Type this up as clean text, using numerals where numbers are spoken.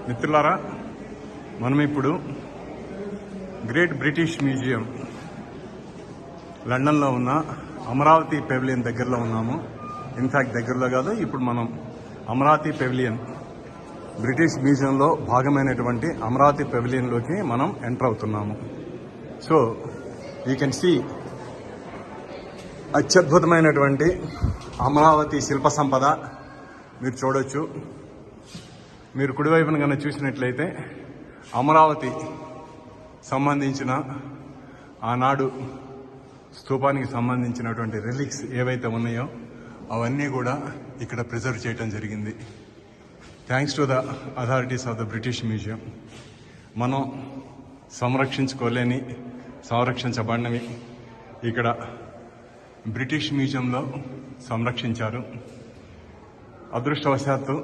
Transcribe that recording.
మిత్రులారా, మనం ఇప్పుడు గ్రేట్ బ్రిటిష్ మ్యూజియం లండన్లో ఉన్న అమరావతి పెవిలియన్ దగ్గరలో ఉన్నాము. ఇన్ఫ్యాక్ట్ దగ్గరలో కాదు, ఇప్పుడు మనం అమరావతి పెవిలియన్ బ్రిటిష్ మ్యూజియంలో భాగమైనటువంటి అమరావతి పెవిలియన్లోకి మనం ఎంటర్ అవుతున్నాము. సో యూ కెన్ సీ అత్యద్భుతమైనటువంటి అమరావతి శిల్ప సంపద మీరు చూడొచ్చు. మీరు కుడివైపున కన్నా చూసినట్లయితే అమరావతి సంబంధించిన ఆనాడు స్తూపానికి సంబంధించినటువంటి రిలిక్స్ ఏవైతే ఉన్నాయో అవన్నీ కూడా ఇక్కడ ప్రిజర్వ్ చేయడం జరిగింది. Thanks to the authorities of the British museum. మనం సంరక్షించబడినవి ఇక్కడ బ్రిటిష్ మ్యూజియంలో సంరక్షించారు. అదృష్టవశాత్తు